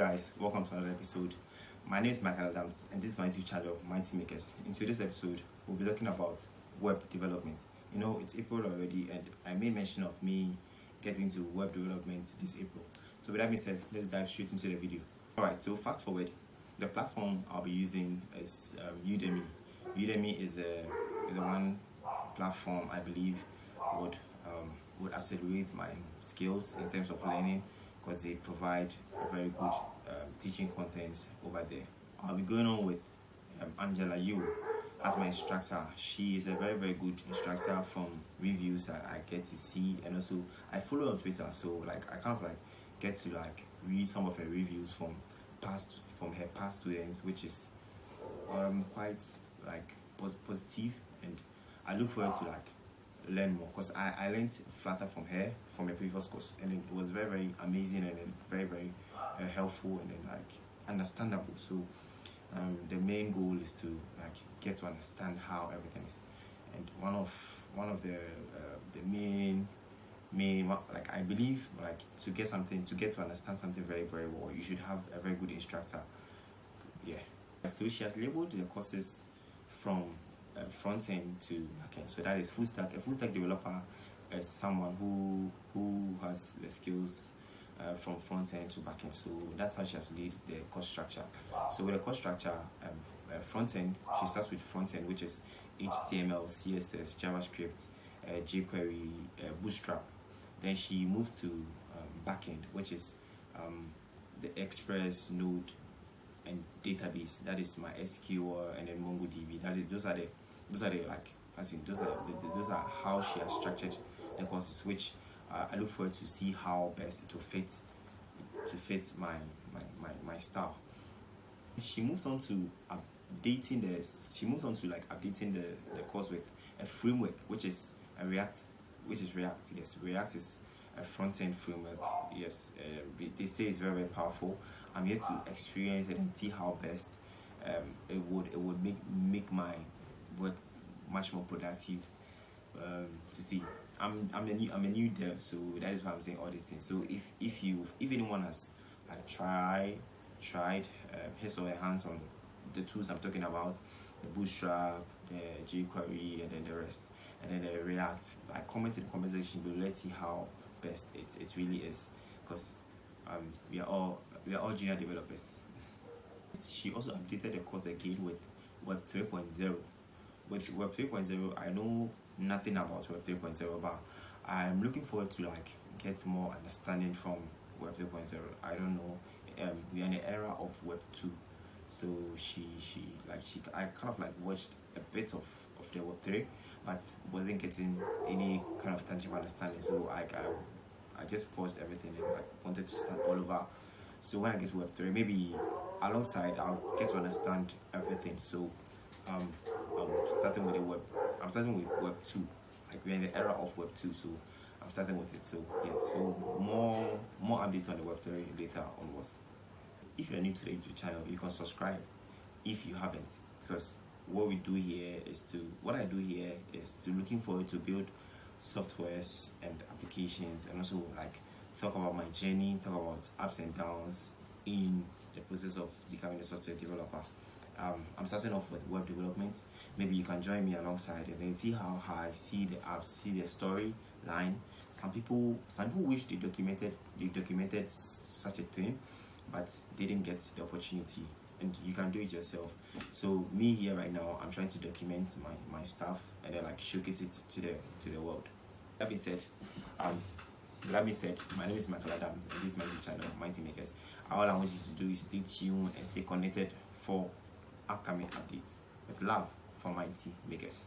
Guys, welcome to another episode. My name is Michael Adams and this is my YouTube channel, Mighty Makers. In today's episode, we'll be talking about web development. You know, it's April already and I made mention of me getting to web development this April. So with that being said, let's dive straight into the video. Alright, so fast forward, the platform I'll be using is Udemy. Udemy is a one platform I believe would accelerate my skills in terms of learning, because they provide a very good teaching content over there. I'll be going on with Angela Yu as my instructor. She is a very good instructor from reviews that I get to see, and also I follow her on Twitter, so like I kind of like get to like read some of her reviews from her past students, which is quite like positive, and I look forward to like learn more, because I learned Flutter from her from a previous course, and it was very amazing and then very helpful and then like understandable. So the main goal is to like get to understand how everything is, and one of the main like I believe like to get to understand something very well, you should have a very good instructor. Yeah, so she has labeled the courses from front end to back end. So that is full stack. A full stack developer is someone who has the skills from front end to back end. So that's how she has laid the course structure. So with the course structure, front end, she starts with front end, which is HTML, CSS, JavaScript, jQuery, Bootstrap. Then she moves to back end, which is the Express, Node, and database. That is my SQL and then MongoDB. Those are how she has structured the courses, which I look forward to see how best it will fit my style. She moves on to updating the course with a framework, which is React. Yes, React is a front-end framework. Yes, they say it's very powerful. I'm here to experience it and see how best it would make my work much more productive. To see, I'm a new dev, so that is why I'm saying all these things. So if anyone has like tried his or her hands on the tools I'm talking about, the Bootstrap, the jQuery, and then the rest, and then the React, like comment in the comment section below. Let's see how best it really is, because we are all junior developers. She also updated the course again with Web 3.0. With Web 3.0, I know nothing about Web 3.0, but I'm looking forward to like get more understanding from Web 3.0. I don't know. We are in the era of Web 2, so I kind of like watched a bit of the Web 3, but wasn't getting any kind of tangible understanding. So I just paused everything and like wanted to start all over. So when I get to Web 3, maybe alongside I'll get to understand everything. So I'm starting with Web 2. Like we're in the era of Web 2, so I'm starting with it. So yeah, so more updates on the Web 3 later onwards. If you're new to the YouTube channel, you can subscribe if you haven't, because what I do here is to looking forward to build softwares and applications, and also like talk about my journey, talk about ups and downs in the process of becoming a software developer. I'm starting off with web development. Maybe you can join me alongside and then see how I see the apps, see the storyline. Some people wish they documented such a thing, but they didn't get the opportunity, and you can do it yourself. So me here right now, I'm trying to document my stuff and then like showcase it to the world. That being said, my name is Michael Adams and this is my YouTube channel, Mighty Makers. All I want you to do is stay tuned and stay connected for upcoming updates. With love, from Mighty Makers.